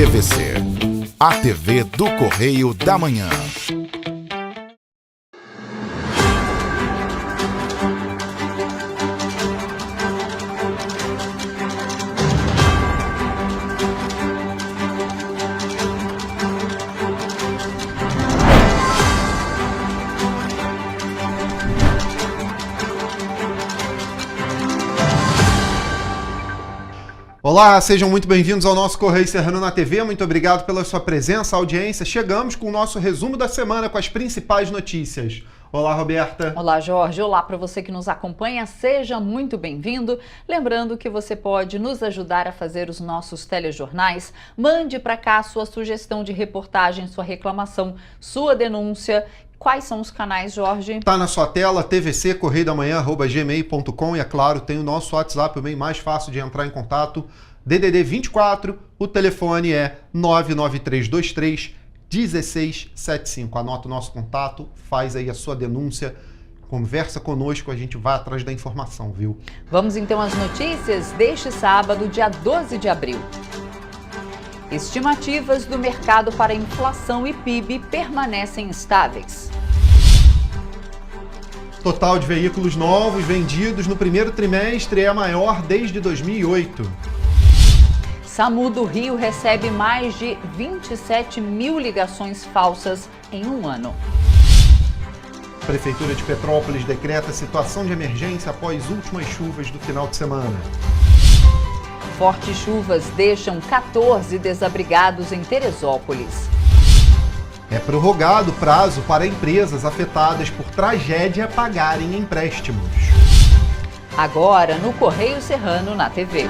TVC, a TV do Correio da Manhã. Olá, sejam muito bem-vindos ao nosso Correio Serrano na TV. Muito obrigado pela sua presença, audiência. Chegamos com o nosso resumo da semana com as principais notícias. Olá, Roberta. Olá, Jorge. Olá para você que nos acompanha. Seja muito bem-vindo. Lembrando que você pode nos ajudar a fazer os nossos telejornais. Mande para cá sua sugestão de reportagem, sua reclamação, sua denúncia. Quais são os canais, Jorge? Tá na sua tela, tvc, correiodamanhã@gmail.com, e é claro, tem o nosso WhatsApp, o meio mais fácil de entrar em contato, DDD 24, o telefone é 99323 1675. Anota o nosso contato, faz aí a sua denúncia, conversa conosco, a gente vai atrás da informação, viu? Vamos então às notícias deste sábado, dia 12 de abril. Estimativas do mercado para inflação e PIB permanecem estáveis. Total de veículos novos vendidos no primeiro trimestre é a maior desde 2008. SAMU do Rio recebe mais de 27 mil ligações falsas em um ano. Prefeitura de Petrópolis decreta situação de emergência após últimas chuvas do final de semana. Fortes chuvas deixam 14 desabrigados em Teresópolis. É prorrogado o prazo para empresas afetadas por tragédia pagarem empréstimos. Agora no Correio Serrano na TV.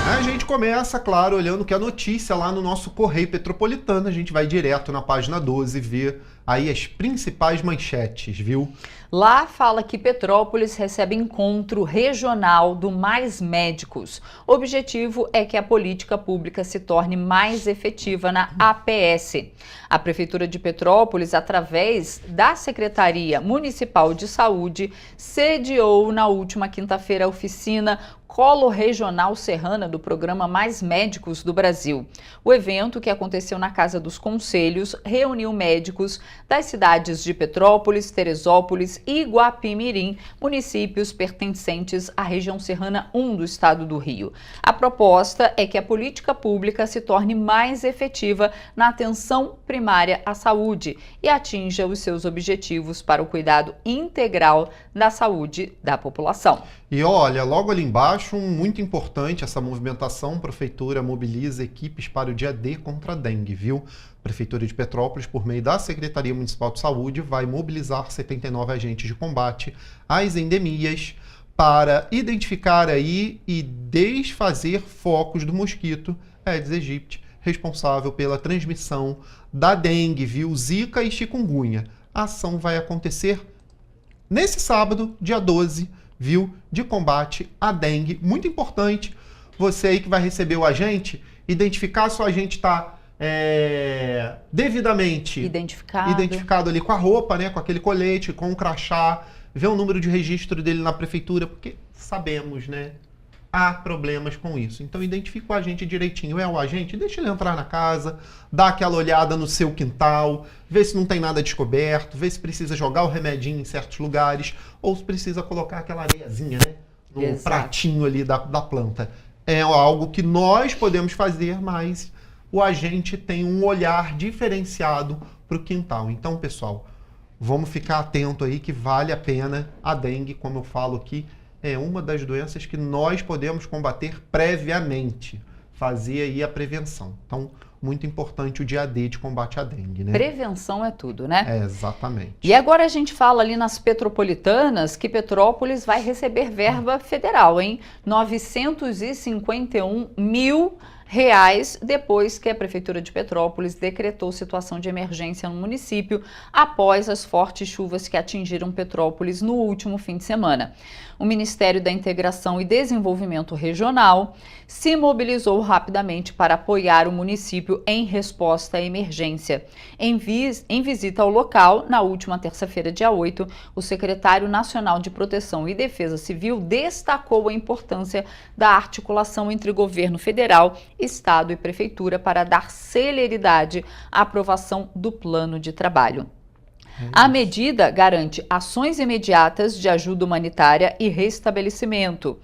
A gente começa, claro, olhando que a notícia lá no nosso Correio Petropolitano. A gente vai direto na página 12 ver aí as principais manchetes, viu? Lá fala que Petrópolis recebe encontro regional do Mais Médicos. O objetivo é que a política pública se torne mais efetiva na APS. A Prefeitura de Petrópolis, através da Secretaria Municipal de Saúde, sediou na última quinta-feira a oficina Colo Regional Serrana do programa Mais Médicos do Brasil. O evento, que aconteceu na Casa dos Conselhos, reuniu médicos das cidades de Petrópolis, Teresópolis e Guapimirim, municípios pertencentes à região serrana 1 do estado do Rio. A proposta é que a política pública se torne mais efetiva na atenção primária à saúde e atinja os seus objetivos para o cuidado integral da saúde da população. E olha, logo ali embaixo, muito importante essa movimentação, a Prefeitura mobiliza equipes para o dia D contra a dengue, viu? A Prefeitura de Petrópolis, por meio da Secretaria Municipal de Saúde, vai mobilizar 79 agentes de combate às endemias para identificar aí e desfazer focos do mosquito Aedes aegypti, responsável pela transmissão da dengue, viu? Zika e chikungunya. A ação vai acontecer nesse sábado, dia 12, viu? De combate à dengue. Muito importante, você aí que vai receber o agente, identificar se o agente está devidamente identificado ali com a roupa, né? Com aquele colete, com o crachá, ver o número de registro dele na prefeitura, porque sabemos, né? Há problemas com isso. Então identifica o agente direitinho. É o agente? Deixa ele entrar na casa, dá aquela olhada no seu quintal, vê se não tem nada descoberto, vê se precisa jogar o remedinho em certos lugares, ou se precisa colocar aquela areiazinha, né? No Exato. pratinho ali da planta. É algo que nós podemos fazer, mas o agente tem um olhar diferenciado para o quintal. Então, pessoal, vamos ficar atento aí que vale a pena. A dengue, como eu falo aqui, é uma das doenças que nós podemos combater previamente, fazer aí a prevenção. Então, muito importante o dia D de combate à dengue, né? Prevenção é tudo, né? É, exatamente. E agora a gente fala ali nas petropolitanas que Petrópolis vai receber verba federal, hein? 951 mil depois que a Prefeitura de Petrópolis decretou situação de emergência no município após as fortes chuvas que atingiram Petrópolis no último fim de semana. O Ministério da Integração e Desenvolvimento Regional se mobilizou rapidamente para apoiar o município em resposta à emergência. Em visita ao local, na última terça-feira, dia 8, o secretário nacional de Proteção e Defesa Civil destacou a importância da articulação entre governo federal, Estado e Prefeitura para dar celeridade à aprovação do plano de trabalho. A medida garante ações imediatas de ajuda humanitária e restabelecimento.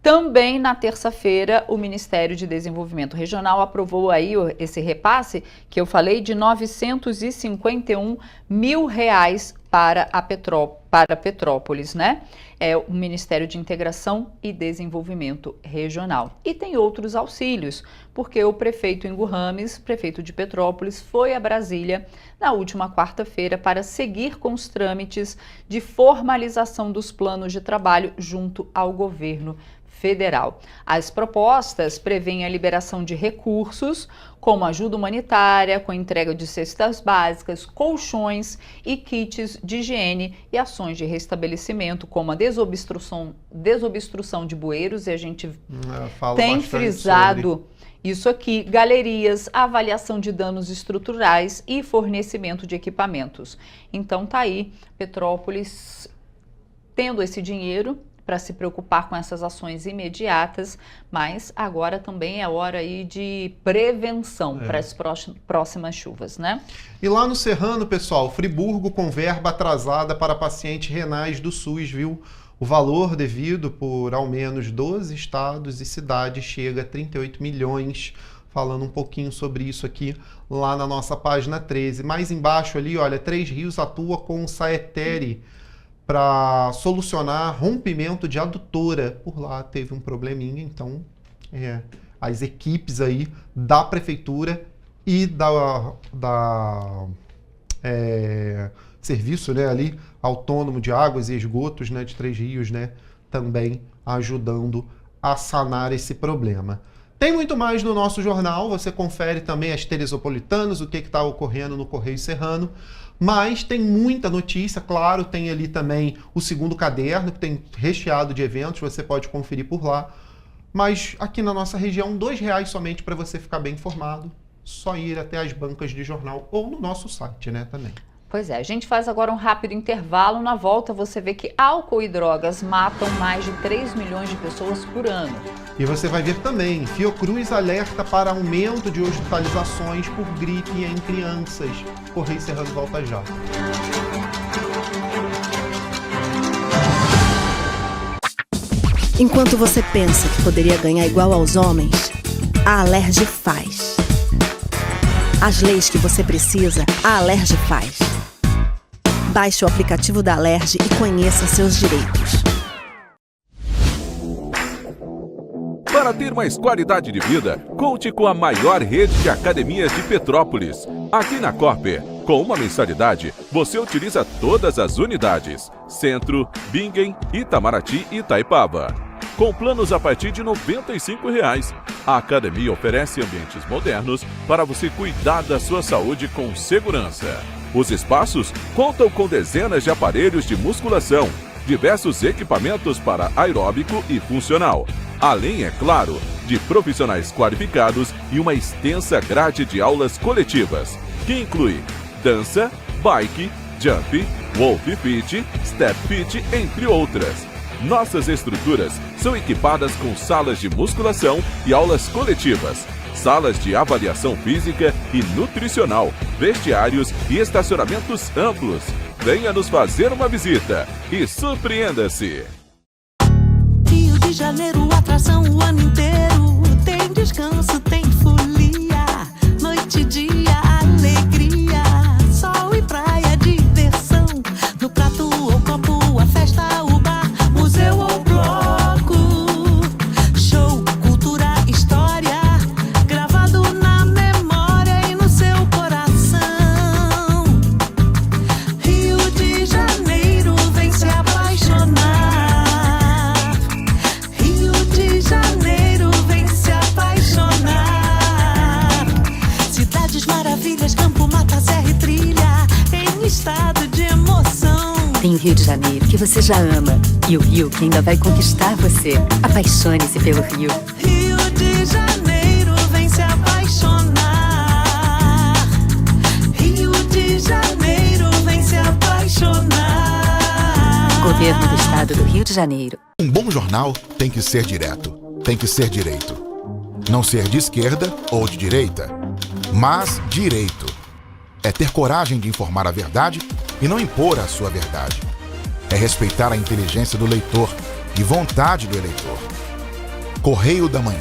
Também na terça-feira, o Ministério de Desenvolvimento Regional aprovou aí esse repasse que eu falei de R$951 mil para Petrópolis, né? É o Ministério de Integração e Desenvolvimento Regional. E tem outros auxílios, porque o prefeito Ingo Rames, prefeito de Petrópolis, foi a Brasília na última quarta-feira para seguir com os trâmites de formalização dos planos de trabalho junto ao governo federal. As propostas prevêem a liberação de recursos, como ajuda humanitária, com entrega de cestas básicas, colchões e kits de higiene e ações de restabelecimento, como a desobstrução de bueiros, e a gente tem frisado isso aqui, galerias, avaliação de danos estruturais e fornecimento de equipamentos. Então tá aí, Petrópolis tendo esse dinheiro para se preocupar com essas ações imediatas, mas agora também é hora aí de prevenção para as próximas chuvas, né? E lá no Serrano, pessoal, Friburgo com verba atrasada para pacientes renais do SUS, viu? O valor devido por ao menos 12 estados e cidades chega a 38 milhões. Falando um pouquinho sobre isso aqui lá na nossa página 13. Mais embaixo ali, olha, Três Rios atua com o Saetere para solucionar rompimento de adutora. Por lá teve um probleminha, então as equipes aí da prefeitura e da serviço, né, ali autônomo de águas e esgotos, né, de Três Rios, né, também ajudando a sanar esse problema. Tem muito mais no nosso jornal, você confere também as teresopolitanas, o que está ocorrendo no Correio Serrano. Mas tem muita notícia, claro, tem ali também o segundo caderno, que tem recheado de eventos, você pode conferir por lá. Mas aqui na nossa região, R$2 somente para você ficar bem informado. Só ir até as bancas de jornal ou no nosso site, né, também. Pois é, a gente faz agora um rápido intervalo. Na volta você vê que álcool e drogas matam mais de 3 milhões de pessoas por ano. E você vai ver também, Fiocruz alerta para aumento de hospitalizações por gripe em crianças. Correio Serrano volta já. Enquanto você pensa que poderia ganhar igual aos homens, a Alerj faz. As leis que você precisa, a Alerj faz. Baixe o aplicativo da Alerj e conheça seus direitos. Para ter mais qualidade de vida, conte com a maior rede de academias de Petrópolis. Aqui na Corper, com uma mensalidade, você utiliza todas as unidades: Centro, Bingen, Itamaraty e Itaipava. Com planos a partir de R$ 95,00. A academia oferece ambientes modernos para você cuidar da sua saúde com segurança. Os espaços contam com dezenas de aparelhos de musculação, diversos equipamentos para aeróbico e funcional, além, é claro, de profissionais qualificados e uma extensa grade de aulas coletivas, que inclui dança, bike, jump, wolf fit, step fit, entre outras. Nossas estruturas são equipadas com salas de musculação e aulas coletivas, salas de avaliação física e nutricional, vestiários e estacionamentos amplos. Venha nos fazer uma visita e surpreenda-se! Rio de Janeiro, atração o ano inteiro. Tem descanso, tem folia, noite e dia, alegria, sol e praia, diversão. No prato ou copo, a festa, o bar, museu ou bloco. Show, cultura, história, gravado na memória e no seu coração. Rio de Janeiro, vem se apaixonar. Rio de Janeiro, vem se apaixonar. de emoção. Tem o Rio de Janeiro, que você já ama, e o Rio que ainda vai conquistar você. Apaixone-se pelo Rio. Rio de Janeiro, vem se apaixonar. Rio de Janeiro, vem se apaixonar. Governo do Estado do Rio de Janeiro. Um bom jornal tem que ser direto, tem que ser direito. Não ser de esquerda ou de direita, mas direito. É ter coragem de informar a verdade e não impor a sua verdade. É respeitar a inteligência do leitor e vontade do eleitor. Correio da Manhã,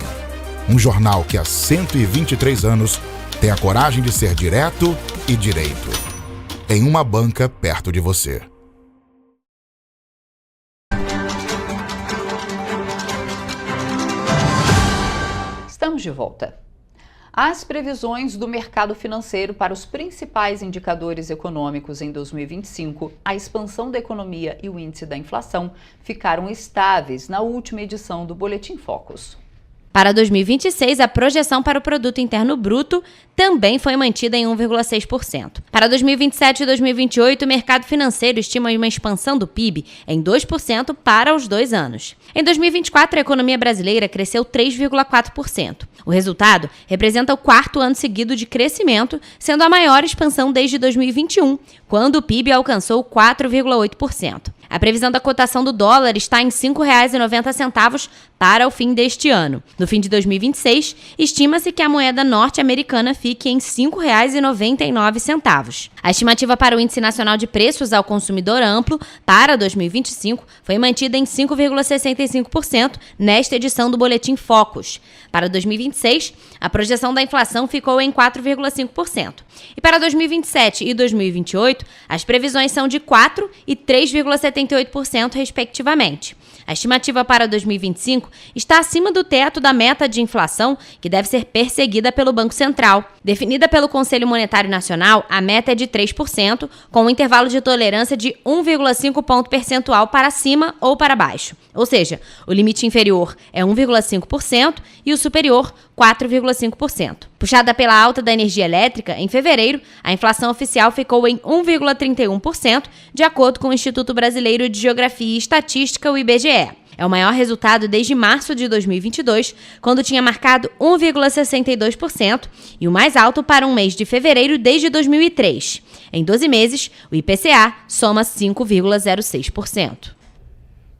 um jornal que há 123 anos tem a coragem de ser direto e direito. Em uma banca perto de você. Estamos de volta. As previsões do mercado financeiro para os principais indicadores econômicos em 2025, a expansão da economia e o índice da inflação ficaram estáveis na última edição do Boletim Focus. Para 2026, a projeção para o Produto Interno Bruto também foi mantida em 1,6%. Para 2027 e 2028, o mercado financeiro estima uma expansão do PIB em 2% para os 2 anos. Em 2024, a economia brasileira cresceu 3,4%. O resultado representa o 4º ano seguido de crescimento, sendo a maior expansão desde 2021, quando o PIB alcançou 4,8%. A previsão da cotação do dólar está em R$ 5,90 para o fim deste ano. No fim de 2026, estima-se que a moeda norte-americana fique em R$ 5,99. A estimativa para o Índice Nacional de Preços ao Consumidor Amplo para 2025 foi mantida em 5,65% nesta edição do Boletim Focus. Para 2026, a projeção da inflação ficou em 4,5%. E para 2027 e 2028, as previsões são de 4% e 3,78%, respectivamente. A estimativa para 2025 está acima do teto da meta de inflação, que deve ser perseguida pelo Banco Central. Definida pelo Conselho Monetário Nacional, a meta é de 3%, com um intervalo de tolerância de 1,5 ponto percentual para cima ou para baixo. Ou seja, o limite inferior é 1,5% e o superior 4,5%. Puxada pela alta da energia elétrica, em fevereiro, a inflação oficial ficou em 1,31%, de acordo com o Instituto Brasileiro de Geografia e Estatística, o IBGE. É o maior resultado desde março de 2022, quando tinha marcado 1,62%, e o mais alto para um mês de fevereiro desde 2003. Em 12 meses, o IPCA soma 5,06%.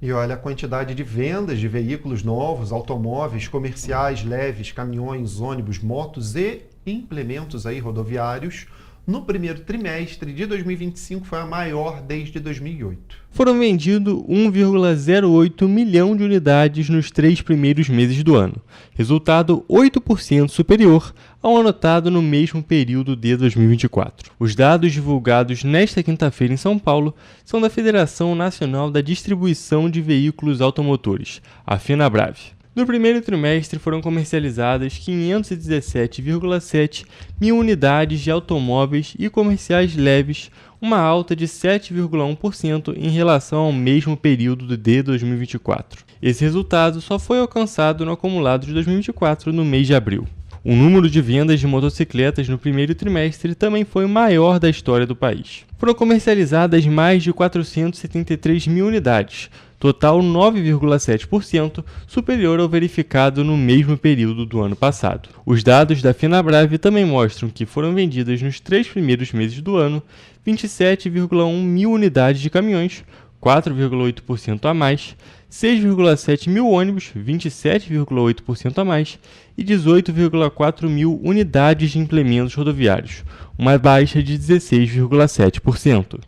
E olha, a quantidade de vendas de veículos novos, automóveis, comerciais, leves, caminhões, ônibus, motos e implementos aí rodoviários no primeiro trimestre de 2025 foi a maior desde 2008. Foram vendidos 1,08 milhão de unidades nos 3 primeiros meses do ano, resultado 8% superior ao anotado no mesmo período de 2024. Os dados divulgados nesta quinta-feira em São Paulo são da Federação Nacional da Distribuição de Veículos Automotores, a FenaBrave. No primeiro trimestre foram comercializadas 517,7 mil unidades de automóveis e comerciais leves, uma alta de 7,1% em relação ao mesmo período de 2024. Esse resultado só foi alcançado no acumulado de 2024 no mês de abril. O número de vendas de motocicletas no primeiro trimestre também foi o maior da história do país. Foram comercializadas mais de 473 mil unidades, total 9,7% superior ao verificado no mesmo período do ano passado. Os dados da FenaBrave também mostram que foram vendidas nos 3 primeiros meses do ano 27,1 mil unidades de caminhões, 4,8% a mais, 6,7 mil ônibus, 27,8% a mais, e 18,4 mil unidades de implementos rodoviários, uma baixa de 16,7%.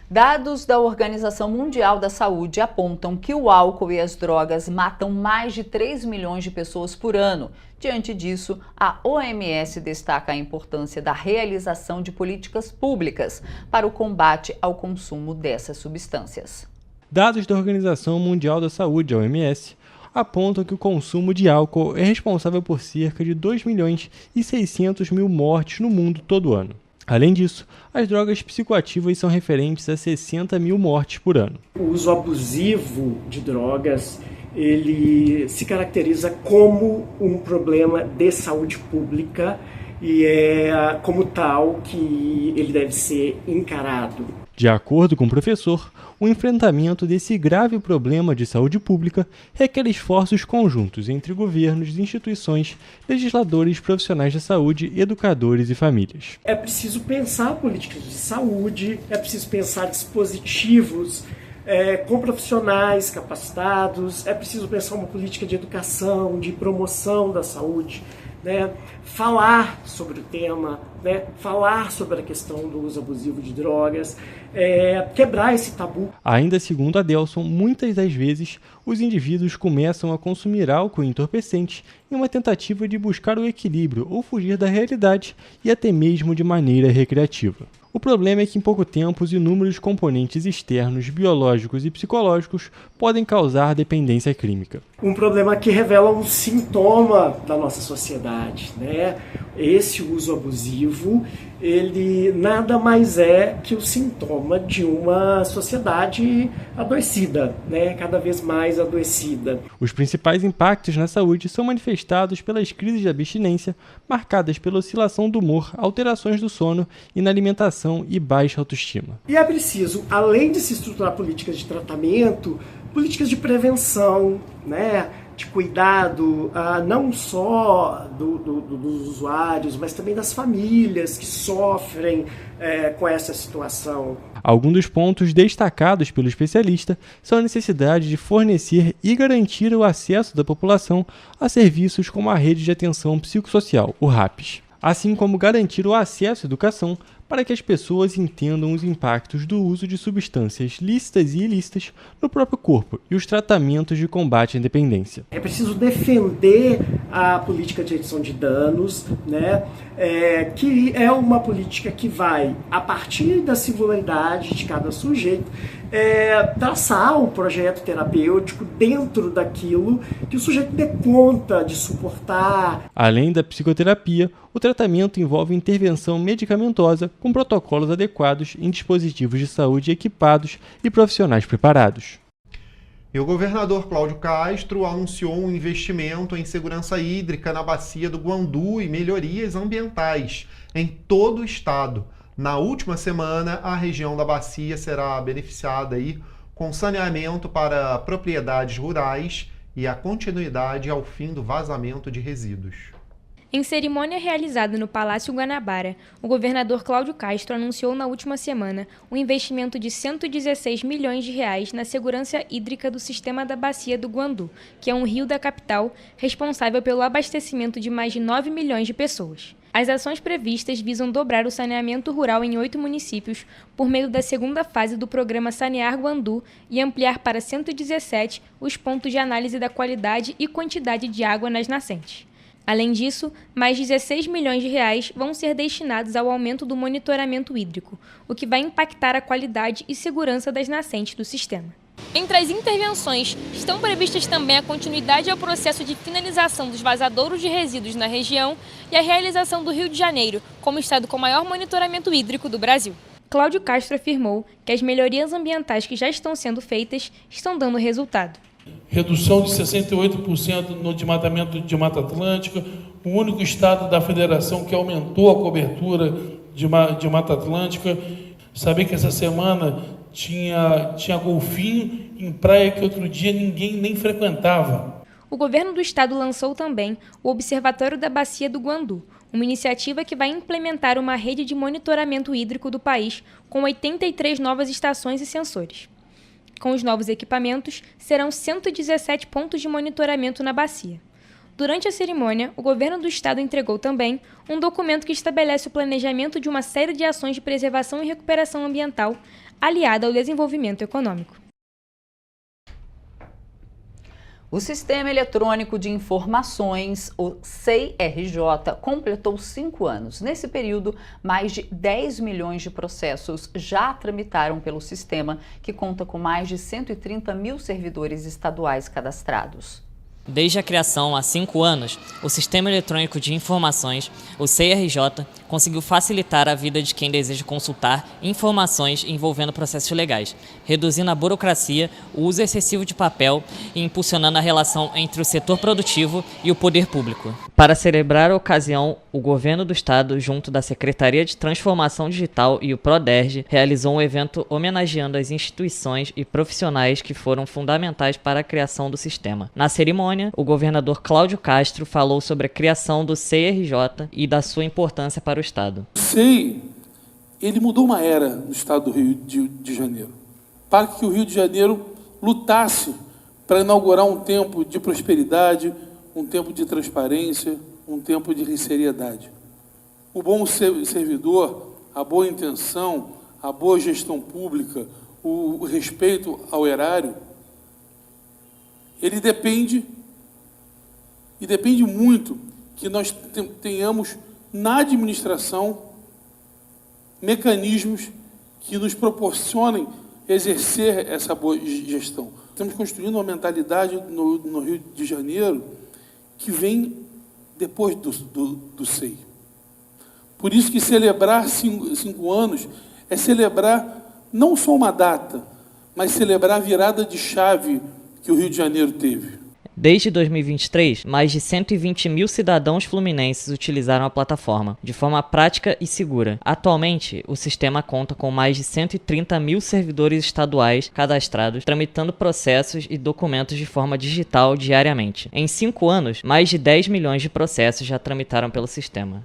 Dados da Organização Mundial da Saúde apontam que o álcool e as drogas matam mais de 3 milhões de pessoas por ano. Diante disso, a OMS destaca a importância da realização de políticas públicas para o combate ao consumo dessas substâncias. Dados da Organização Mundial da Saúde, a OMS, apontam que o consumo de álcool é responsável por cerca de 2 milhões e 600 mil mortes no mundo todo ano. Além disso, as drogas psicoativas são referentes a 60 mil mortes por ano. O uso abusivo de drogas, ele se caracteriza como um problema de saúde pública e é como tal que ele deve ser encarado. De acordo com o professor, o enfrentamento desse grave problema de saúde pública requer esforços conjuntos entre governos, instituições, legisladores, profissionais da saúde, educadores e famílias. É preciso pensar políticas de saúde, é preciso pensar dispositivos com profissionais capacitados, é preciso pensar uma política de educação, de promoção da saúde, né? Falar sobre o tema, né? Falar sobre a questão do uso abusivo de drogas, quebrar esse tabu. Ainda segundo Adelson, muitas das vezes os indivíduos começam a consumir álcool e entorpecentes em uma tentativa de buscar o equilíbrio ou fugir da realidade e até mesmo de maneira recreativa. O problema é que em pouco tempo os inúmeros componentes externos, biológicos e psicológicos podem causar dependência química. Um problema que revela um sintoma da nossa sociedade, né? Esse uso abusivo, ele nada mais é que o sintoma de uma sociedade adoecida, né? Cada vez mais adoecida. Os principais impactos na saúde são manifestados pelas crises de abstinência, marcadas pela oscilação do humor, alterações do sono e na alimentação e baixa autoestima. E é preciso, além de se estruturar políticas de tratamento, políticas de prevenção, né? De cuidado, não só dos usuários, mas também das famílias que sofrem com essa situação. Alguns dos pontos destacados pelo especialista são a necessidade de fornecer e garantir o acesso da população a serviços como a Rede de Atenção Psicossocial, o RAPS, assim como garantir o acesso à educação para que as pessoas entendam os impactos do uso de substâncias lícitas e ilícitas no próprio corpo e os tratamentos de combate à dependência. É preciso defender a política de redução de danos, né? Que é uma política que vai, a partir da singularidade de cada sujeito, traçar um projeto terapêutico dentro daquilo que o sujeito dê conta de suportar. Além da psicoterapia, o tratamento envolve intervenção medicamentosa com protocolos adequados em dispositivos de saúde equipados e profissionais preparados. E o governador Cláudio Castro anunciou um investimento em segurança hídrica na bacia do Guandu e melhorias ambientais em todo o estado. Na última semana, a região da bacia será beneficiada aí com saneamento para propriedades rurais e a continuidade ao fim do vazamento de resíduos. Em cerimônia realizada no Palácio Guanabara, o governador Cláudio Castro anunciou na última semana um investimento de 116 milhões de reais na segurança hídrica do sistema da Bacia do Guandu, que é um rio da capital responsável pelo abastecimento de mais de 9 milhões de pessoas. As ações previstas visam dobrar o saneamento rural em 8 municípios por meio da segunda fase do programa Sanear Guandu e ampliar para 117 os pontos de análise da qualidade e quantidade de água nas nascentes. Além disso, mais 16 milhões de reais vão ser destinados ao aumento do monitoramento hídrico, o que vai impactar a qualidade e segurança das nascentes do sistema. Entre as intervenções, estão previstas também a continuidade ao processo de finalização dos vazadouros de resíduos na região e a realização do Rio de Janeiro como estado com maior monitoramento hídrico do Brasil. Cláudio Castro afirmou que as melhorias ambientais que já estão sendo feitas estão dando resultado. Redução de 68% no desmatamento de Mata Atlântica, o único estado da federação que aumentou a cobertura de Mata Atlântica. Saber que essa semana tinha golfinho em praia que outro dia ninguém nem frequentava. O governo do estado lançou também o Observatório da Bacia do Guandu, uma iniciativa que vai implementar uma rede de monitoramento hídrico do país com 83 novas estações e sensores. Com os novos equipamentos, serão 117 pontos de monitoramento na bacia. Durante a cerimônia, o governo do estado entregou também um documento que estabelece o planejamento de uma série de ações de preservação e recuperação ambiental aliada ao desenvolvimento econômico. O Sistema Eletrônico de Informações, o SEI-RJ, completou 5 anos. Nesse período, mais de 10 milhões de processos já tramitaram pelo sistema, que conta com mais de 130 mil servidores estaduais cadastrados. Desde a criação há 5 anos, o Sistema Eletrônico de Informações, o CRJ, conseguiu facilitar a vida de quem deseja consultar informações envolvendo processos legais, reduzindo a burocracia, o uso excessivo de papel e impulsionando a relação entre o setor produtivo e o poder público. Para celebrar a ocasião, o Governo do Estado, junto da Secretaria de Transformação Digital e o PRODERJ, realizou um evento homenageando as instituições e profissionais que foram fundamentais para a criação do sistema. Na cerimônia, o governador Cláudio Castro falou sobre a criação do CRJ e da sua importância para o Estado. O SEI, ele mudou uma era no Estado do Rio de Janeiro, para que o Rio de Janeiro lutasse para inaugurar um tempo de prosperidade, um tempo de transparência, um tempo de seriedade. O bom servidor, a boa intenção, a boa gestão pública, o respeito ao erário, ele depende muito que nós tenhamos na administração mecanismos que nos proporcionem exercer essa boa gestão. Estamos construindo uma mentalidade no Rio de Janeiro que vem depois do SEI. Por isso que celebrar 5 anos é celebrar não só uma data, mas celebrar a virada de chave que o Rio de Janeiro teve. Desde 2023, mais de 120 mil cidadãos fluminenses utilizaram a plataforma, de forma prática e segura. Atualmente, o sistema conta com mais de 130 mil servidores estaduais cadastrados, tramitando processos e documentos de forma digital diariamente. Em 5 anos, mais de 10 milhões de processos já tramitaram pelo sistema.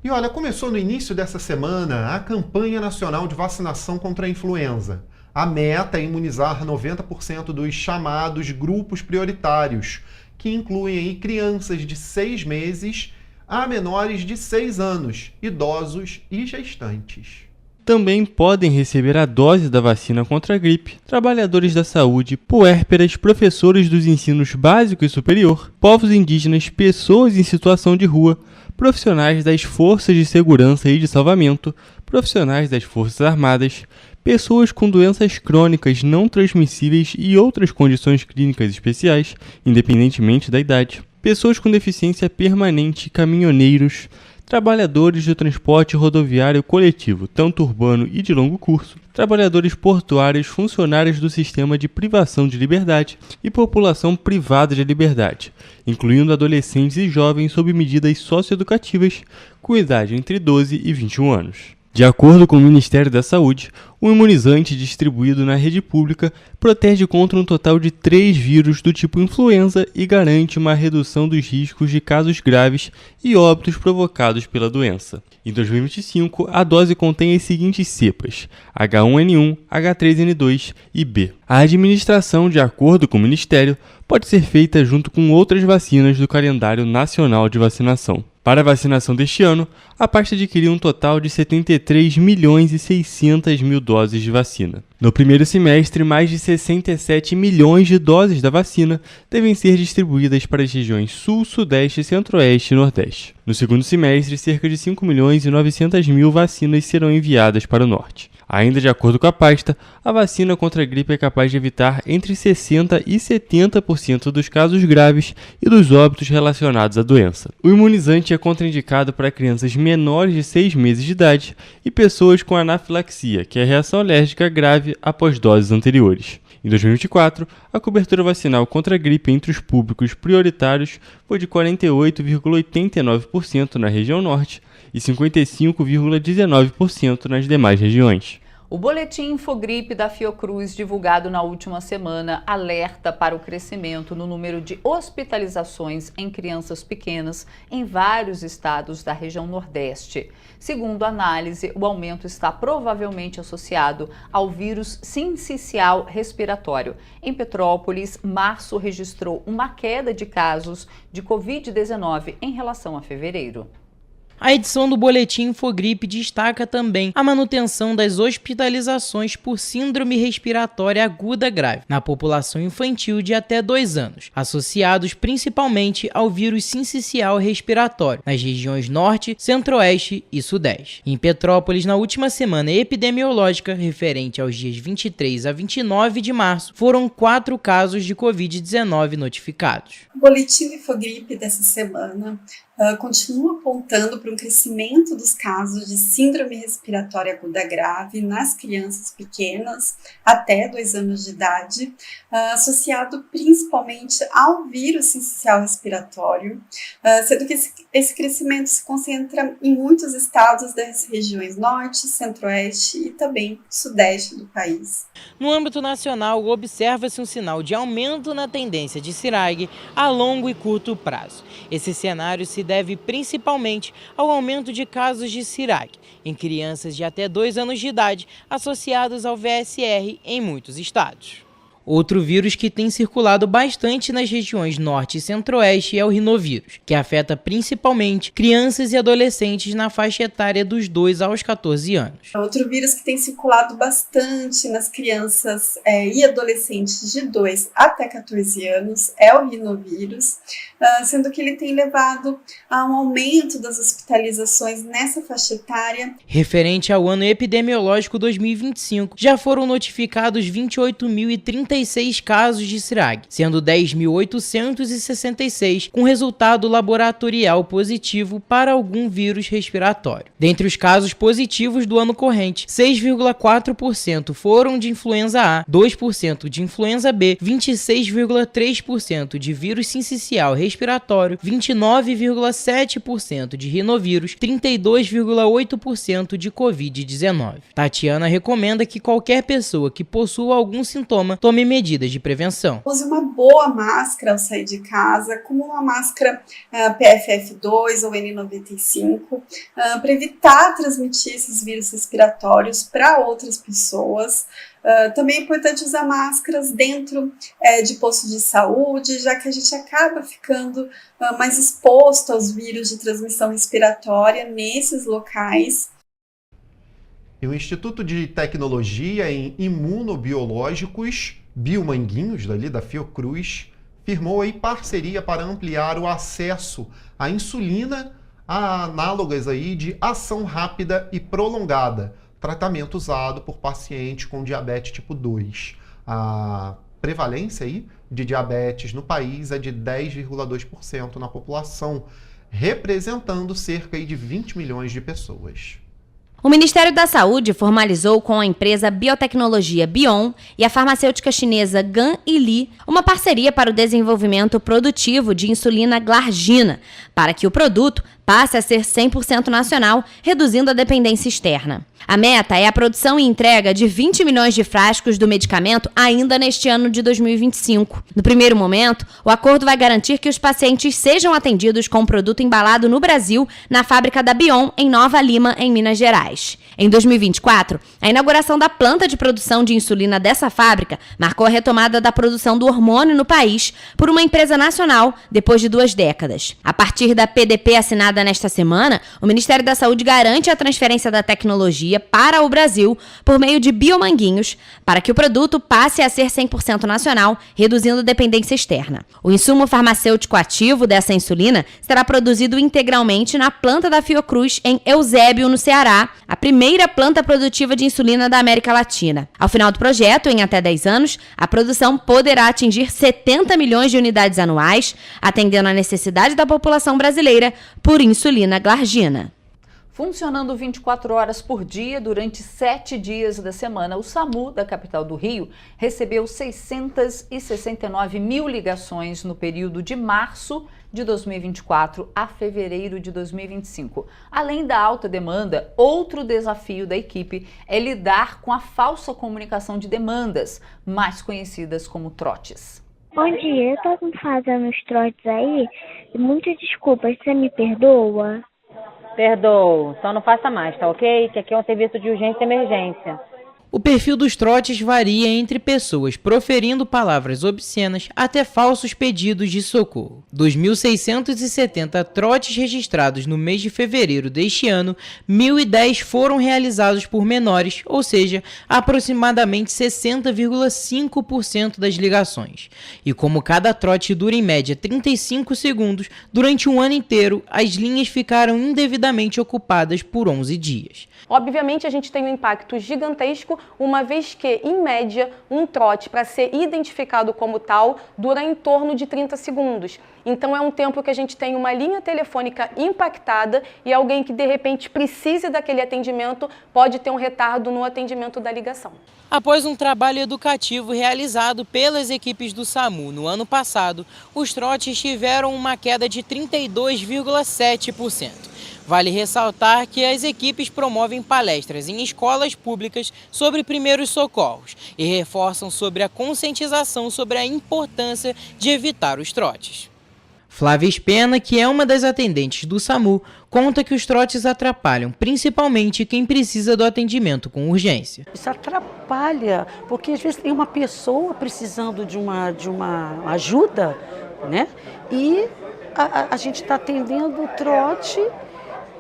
E olha, começou no início dessa semana a campanha nacional de vacinação contra a influenza. A meta é imunizar 90% dos chamados grupos prioritários, que incluem aí crianças de 6 meses a menores de 6 anos, idosos e gestantes. Também podem receber a dose da vacina contra a gripe trabalhadores da saúde, puérperas, professores dos ensinos básico e superior, povos indígenas, pessoas em situação de rua, profissionais das forças de segurança e de salvamento, profissionais das forças armadas, pessoas com doenças crônicas não transmissíveis e outras condições clínicas especiais, independentemente da idade, pessoas com deficiência permanente, caminhoneiros, trabalhadores do transporte rodoviário coletivo, tanto urbano e de longo curso, trabalhadores portuários, funcionários do sistema de privação de liberdade e população privada de liberdade, incluindo adolescentes e jovens sob medidas socioeducativas com idade entre 12 e 21 anos. De acordo com o Ministério da Saúde, o imunizante distribuído na rede pública protege contra um total de 3 vírus do tipo influenza e garante uma redução dos riscos de casos graves e óbitos provocados pela doença. Em 2025, a dose contém as seguintes cepas: H1N1, H3N2 e B. A administração, de acordo com o Ministério, pode ser feita junto com outras vacinas do calendário nacional de vacinação. Para a vacinação deste ano, a pasta adquiriu um total de 73.600.000 doses de vacina. No primeiro semestre, mais de 67 milhões de doses da vacina devem ser distribuídas para as regiões Sul, Sudeste, Centro-Oeste e Nordeste. No segundo semestre, cerca de 5.900.000 vacinas serão enviadas para o Norte. Ainda de acordo com a pasta, a vacina contra a gripe é capaz de evitar entre 60% e 70% dos casos graves e dos óbitos relacionados à doença. O imunizante é contraindicado para crianças menores de 6 meses de idade e pessoas com anafilaxia, que é a reação alérgica grave após doses anteriores. Em 2024, a cobertura vacinal contra a gripe entre os públicos prioritários foi de 48,89% na região norte e 55,19% nas demais regiões. O boletim Infogripe da Fiocruz, divulgado na última semana, alerta para o crescimento no número de hospitalizações em crianças pequenas em vários estados da região Nordeste. Segundo a análise, o aumento está provavelmente associado ao vírus sincicial respiratório. Em Petrópolis, março registrou uma queda de casos de Covid-19 em relação a fevereiro. A edição do Boletim Infogripe destaca também a manutenção das hospitalizações por síndrome respiratória aguda grave na população infantil de até 2 anos, associados principalmente ao vírus sincicial respiratório nas regiões Norte, Centro-Oeste e Sudeste. Em Petrópolis, na última semana epidemiológica, referente aos dias 23 a 29 de março, foram 4 casos de Covid-19 notificados. O Boletim Infogripe dessa semana continua apontando para um crescimento dos casos de síndrome respiratória aguda grave nas crianças pequenas até 2 anos de idade, associado principalmente ao vírus sincicial respiratório, sendo que esse crescimento se concentra em muitos estados das regiões Norte, Centro-Oeste e também Sudeste do país. No âmbito nacional, observa-se um sinal de aumento na tendência de CIRAG a longo e curto prazo. Esse cenário se deve principalmente ao aumento de casos de CIRAG em crianças de até 2 anos de idade associados ao VSR em muitos estados. Outro vírus que tem circulado bastante nas regiões Norte e Centro-Oeste é o rinovírus, que afeta principalmente crianças e adolescentes na faixa etária dos 2 aos 14 anos. Outro vírus que tem circulado bastante nas crianças e adolescentes de 2 até 14 anos é o rinovírus, sendo que ele tem levado a um aumento das hospitalizações nessa faixa etária. Referente ao ano epidemiológico 2025, já foram notificados 28.036 casos de CIRAG, sendo 10.866 com resultado laboratorial positivo para algum vírus respiratório. Dentre os casos positivos do ano corrente, 6,4% foram de influenza A, 2% de influenza B, 26,3% de vírus sincicial respiratório, 29,7% de rinovírus, 32,8% de Covid-19. Tatiana recomenda que qualquer pessoa que possua algum sintoma tome medidas de prevenção. Use uma boa máscara ao sair de casa, como uma máscara PFF2 ou N95, para evitar transmitir esses vírus respiratórios para outras pessoas. Também é importante usar máscaras dentro de postos de saúde, já que a gente acaba ficando mais exposto aos vírus de transmissão respiratória nesses locais. E o Instituto de Tecnologia em Imunobiológicos, Biomanguinhos, da Fiocruz, firmou aí parceria para ampliar o acesso à insulina a análogas aí de ação rápida e prolongada, tratamento usado por pacientes com diabetes tipo 2. A prevalência aí de diabetes no país é de 10,2% na população, representando cerca aí de 20 milhões de pessoas. O Ministério da Saúde formalizou com a empresa biotecnologia Bion e a farmacêutica chinesa Gan Ili uma parceria para o desenvolvimento produtivo de insulina glargina, para que o produto passe a ser 100% nacional, reduzindo a dependência externa. A meta é a produção e entrega de 20 milhões de frascos do medicamento ainda neste ano de 2025. No primeiro momento, o acordo vai garantir que os pacientes sejam atendidos com o produto embalado no Brasil, na fábrica da Bion, em Nova Lima, em Minas Gerais. Em 2024, a inauguração da planta de produção de insulina dessa fábrica marcou a retomada da produção do hormônio no país por uma empresa nacional depois de 2 décadas. A partir da PDP assinada nesta semana, o Ministério da Saúde garante a transferência da tecnologia para o Brasil por meio de biomanguinhos, para que o produto passe a ser 100% nacional, reduzindo a dependência externa. O insumo farmacêutico ativo dessa insulina será produzido integralmente na planta da Fiocruz, em Eusébio, no Ceará, a primeira planta produtiva de insulina da América Latina. Ao final do projeto, em até 10 anos, a produção poderá atingir 70 milhões de unidades anuais, atendendo à necessidade da população brasileira por insulina glargina. Funcionando 24 horas por dia durante 7 dias da semana, o SAMU da capital do Rio recebeu 669 mil ligações no período de março de 2024 a fevereiro de 2025. Além da alta demanda, outro desafio da equipe é lidar com a falsa comunicação de demandas, mais conhecidas como trotes. Bom dia, eu tô fazendo os trotes aí, muitas desculpas, você me perdoa? Perdoo, só não faça mais, tá ok? Que aqui é um serviço de urgência e emergência. O perfil dos trotes varia entre pessoas proferindo palavras obscenas até falsos pedidos de socorro. Dos 1.670 trotes registrados no mês de fevereiro deste ano, 1.010 foram realizados por menores, ou seja, aproximadamente 60,5% das ligações. E como cada trote dura em média 35 segundos, durante um ano inteiro, as linhas ficaram indevidamente ocupadas por 11 dias. Obviamente, a gente tem um impacto gigantesco, uma vez que, em média, um trote, para ser identificado como tal, dura em torno de 30 segundos. Então, é um tempo que a gente tem uma linha telefônica impactada e alguém que, de repente, precise daquele atendimento pode ter um retardo no atendimento da ligação. Após um trabalho educativo realizado pelas equipes do SAMU no ano passado, os trotes tiveram uma queda de 32,7%. Vale ressaltar que as equipes promovem palestras em escolas públicas sobre primeiros socorros e reforçam sobre a conscientização sobre a importância de evitar os trotes. Flávia Spena, que é uma das atendentes do SAMU, conta que os trotes atrapalham principalmente quem precisa do atendimento com urgência. Isso atrapalha, porque às vezes tem uma pessoa precisando de uma ajuda, né? E a gente está atendendo o trote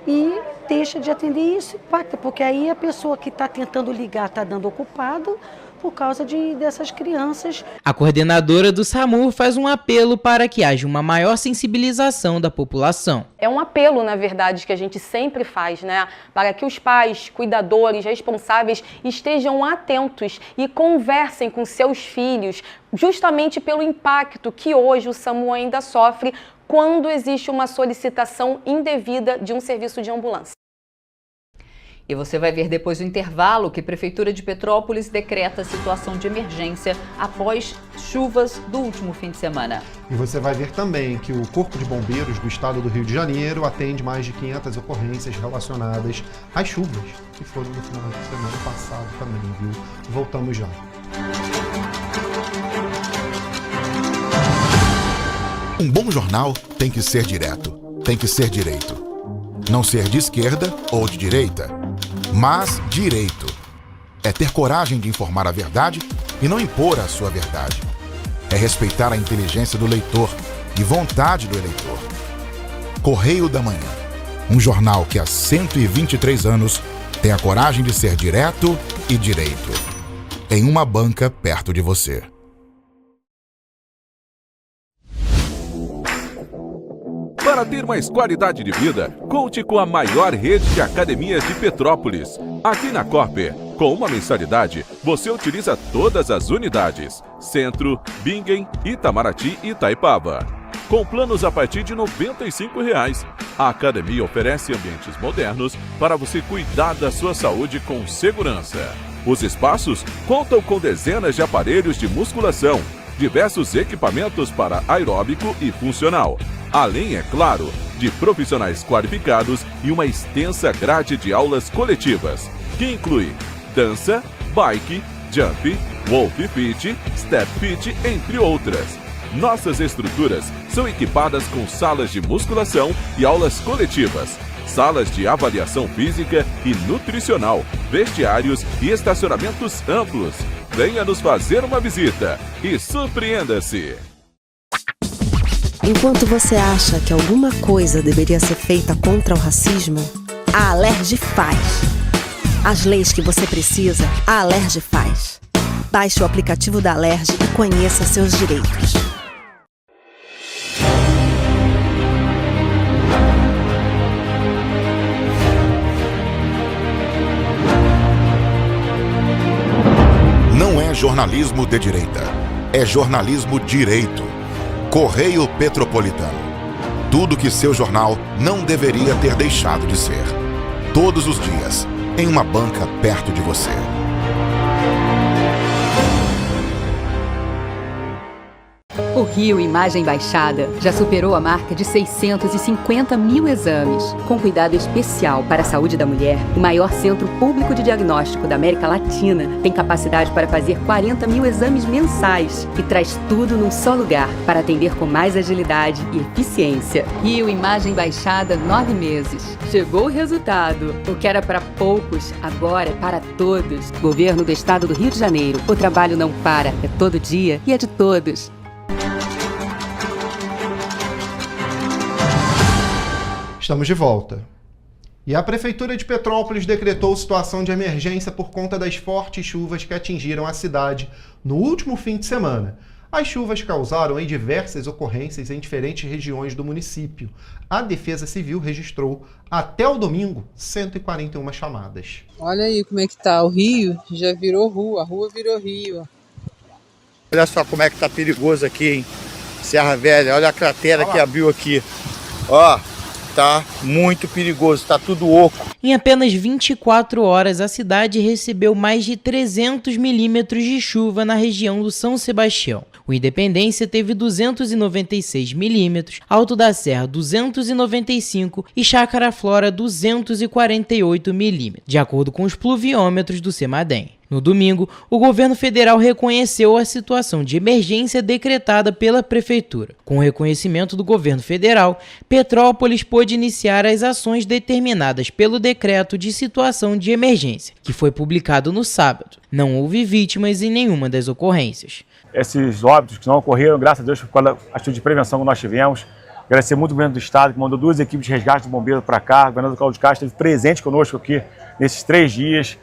e deixa de atender, isso impacta, porque aí a pessoa que está tentando ligar está dando ocupado por causa dessas crianças. A coordenadora do SAMU faz um apelo para que haja uma maior sensibilização da população. É um apelo, na verdade, que a gente sempre faz, né? Para que os pais, cuidadores, responsáveis estejam atentos e conversem com seus filhos, justamente pelo impacto que hoje o SAMU ainda sofre quando existe uma solicitação indevida de um serviço de ambulância. E você vai ver depois do intervalo que a Prefeitura de Petrópolis decreta situação de emergência após chuvas do último fim de semana. E você vai ver também que o Corpo de Bombeiros do Estado do Rio de Janeiro atende mais de 500 ocorrências relacionadas às chuvas, que foram no final de semana passado também, viu? Voltamos já. Um bom jornal tem que ser direto, tem que ser direito. Não ser de esquerda ou de direita, mas direito. É ter coragem de informar a verdade e não impor a sua verdade. É respeitar a inteligência do leitor e vontade do eleitor. Correio da Manhã, um jornal que há 123 anos tem a coragem de ser direto e direito. Em uma banca perto de você. Para ter mais qualidade de vida, conte com a maior rede de academias de Petrópolis. Aqui na Corper, com uma mensalidade, você utiliza todas as unidades: Centro, Bingen, Itamaraty e Itaipava. Com planos a partir de R$ 95,00. A academia oferece ambientes modernos para você cuidar da sua saúde com segurança. Os espaços contam com dezenas de aparelhos de musculação, diversos equipamentos para aeróbico e funcional. Além, é claro, de profissionais qualificados e uma extensa grade de aulas coletivas, que inclui dança, bike, jump, wolf fit, step fit, entre outras. Nossas estruturas são equipadas com salas de musculação e aulas coletivas, salas de avaliação física e nutricional, vestiários e estacionamentos amplos. Venha nos fazer uma visita e surpreenda-se! Enquanto você acha que alguma coisa deveria ser feita contra o racismo, a Alerj faz. As leis que você precisa, a Alerj faz. Baixe o aplicativo da Alerj e conheça seus direitos. Não é jornalismo de direita, é jornalismo direito. Correio Petropolitano. Tudo que seu jornal não deveria ter deixado de ser. Todos os dias, em uma banca perto de você. O Rio Imagem Baixada já superou a marca de 650 mil exames. Com cuidado especial para a saúde da mulher, o maior centro público de diagnóstico da América Latina tem capacidade para fazer 40 mil exames mensais e traz tudo num só lugar para atender com mais agilidade e eficiência. Rio Imagem Baixada, 9 meses. Chegou o resultado. O que era para poucos, agora é para todos. Governo do Estado do Rio de Janeiro. O trabalho não para, é todo dia e é de todos. Estamos de volta. E a Prefeitura de Petrópolis decretou situação de emergência por conta das fortes chuvas que atingiram a cidade no último fim de semana. As chuvas causaram diversas ocorrências em diferentes regiões do município. A Defesa Civil registrou, até o domingo, 141 chamadas. Olha aí como é que tá, o rio já virou rua, a rua virou rio. Olha só como é que tá perigoso aqui, hein? Serra Velha, olha a cratera que abriu aqui. Ó, tá muito perigoso, tá tudo oco. Em apenas 24 horas, a cidade recebeu mais de 300 milímetros de chuva na região do São Sebastião. O Independência teve 296 milímetros, Alto da Serra 295 e Chácara Flora 248 milímetros, de acordo com os pluviômetros do CEMADEM. No domingo, o governo federal reconheceu a situação de emergência decretada pela Prefeitura. Com o reconhecimento do governo federal, Petrópolis pôde iniciar as ações determinadas pelo Decreto de Situação de Emergência, que foi publicado no sábado. Não houve vítimas em nenhuma das ocorrências. Esses óbitos que não ocorreram, graças a Deus, por causa da atitude de prevenção que nós tivemos. Agradecer muito o governo do estado, que mandou 2 equipes de resgate do bombeiro para cá. O governador Cláudio Castro esteve presente conosco aqui nesses 3 dias.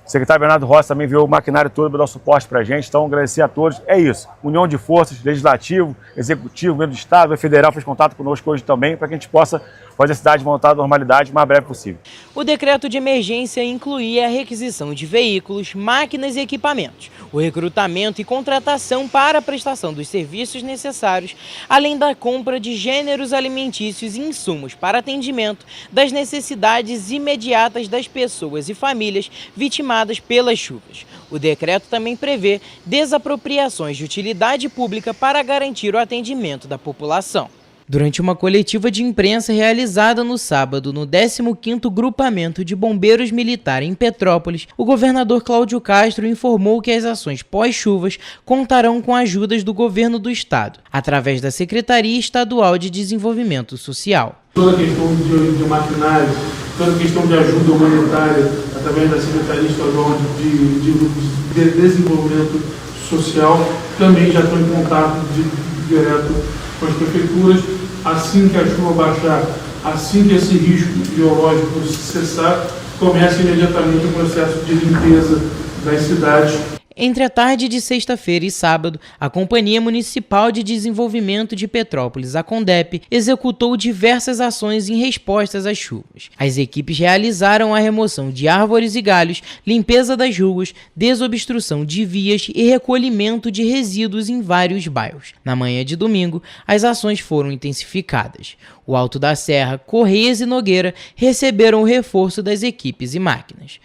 O secretário Bernardo Rossi também viu o maquinário todo para dar suporte para a gente. Então, agradecer a todos. É isso. União de forças, legislativo, executivo, governo do estado, o governo federal fez contato conosco hoje também, para que a gente possa fazer a cidade voltar à normalidade o mais breve possível. O decreto de emergência incluía a requisição de veículos, máquinas e equipamentos, o recrutamento e contratação para a prestação dos serviços necessários, além da compra de gêneros alimentícios e insumos para atendimento das necessidades imediatas das pessoas e famílias vitimadas pelas chuvas. O decreto também prevê desapropriações de utilidade pública para garantir o atendimento da população. Durante uma coletiva de imprensa realizada no sábado no 15º Grupamento de Bombeiros Militar em Petrópolis, o governador Cláudio Castro informou que as ações pós-chuvas contarão com ajudas do governo do estado, através da Secretaria Estadual de Desenvolvimento Social. Toda a questão de maquinário, toda a questão de ajuda humanitária, através da Secretaria Estadual de Desenvolvimento Social, também já estão em contato direto com as prefeituras. Assim que a chuva baixar, assim que esse risco biológico cessar, começa imediatamente o processo de limpeza das cidades. Entre a tarde de sexta-feira e sábado, a Companhia Municipal de Desenvolvimento de Petrópolis, a CONDEP, executou diversas ações em respostas às chuvas. As equipes realizaram a remoção de árvores e galhos, limpeza das ruas, desobstrução de vias e recolhimento de resíduos em vários bairros. Na manhã de domingo, as ações foram intensificadas. O Alto da Serra, Correias e Nogueira receberam o reforço das equipes e máquinas.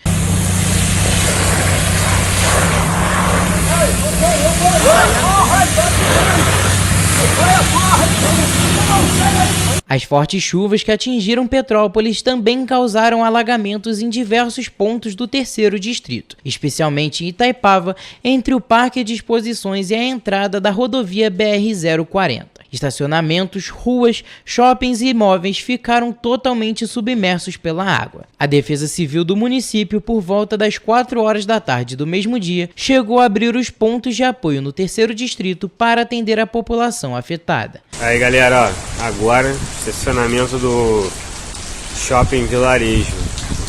As fortes chuvas que atingiram Petrópolis também causaram alagamentos em diversos pontos do 3º distrito, especialmente em Itaipava, entre o Parque de Exposições e a entrada da rodovia BR-040. Estacionamentos, ruas, shoppings e imóveis ficaram totalmente submersos pela água. A Defesa Civil do município, por volta das 4 horas da tarde do mesmo dia, chegou a abrir os pontos de apoio no 3º distrito para atender a população afetada. Aí galera, ó, agora estacionamento do Shopping Vilarejo,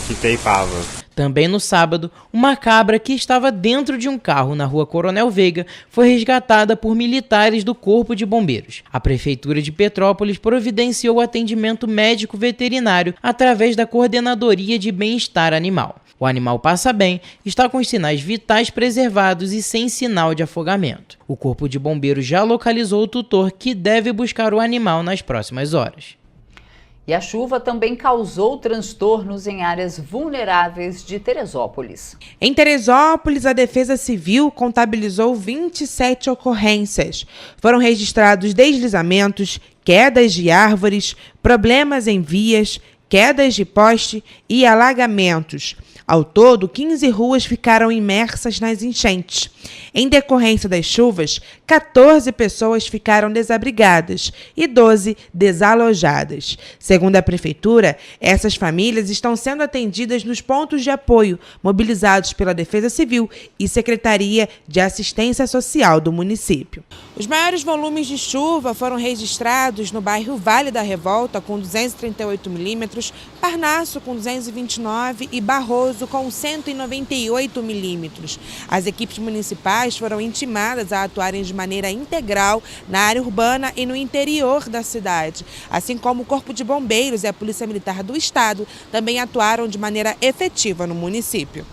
Itaipava. Também no sábado, uma cabra que estava dentro de um carro na rua Coronel Veiga foi resgatada por militares do Corpo de Bombeiros. A Prefeitura de Petrópolis providenciou atendimento médico veterinário através da Coordenadoria de Bem-Estar Animal. O animal passa bem, está com os sinais vitais preservados e sem sinal de afogamento. O Corpo de Bombeiros já localizou o tutor, que deve buscar o animal nas próximas horas. E a chuva também causou transtornos em áreas vulneráveis de Teresópolis. Em Teresópolis, a Defesa Civil contabilizou 27 ocorrências. Foram registrados deslizamentos, quedas de árvores, problemas em vias, quedas de poste e alagamentos. Ao todo, 15 ruas ficaram imersas nas enchentes. Em decorrência das chuvas, 14 pessoas ficaram desabrigadas e 12 desalojadas. Segundo a Prefeitura, essas famílias estão sendo atendidas nos pontos de apoio mobilizados pela Defesa Civil e Secretaria de Assistência Social do município. Os maiores volumes de chuva foram registrados no bairro Vale da Revolta, com 238 milímetros, Parnaso, com 229 e Barroso, com 198 milímetros. As equipes municipais foram intimadas a atuarem de maneira integral na área urbana e no interior da cidade, assim como o Corpo de Bombeiros e a Polícia Militar do Estado também atuaram de maneira efetiva no município.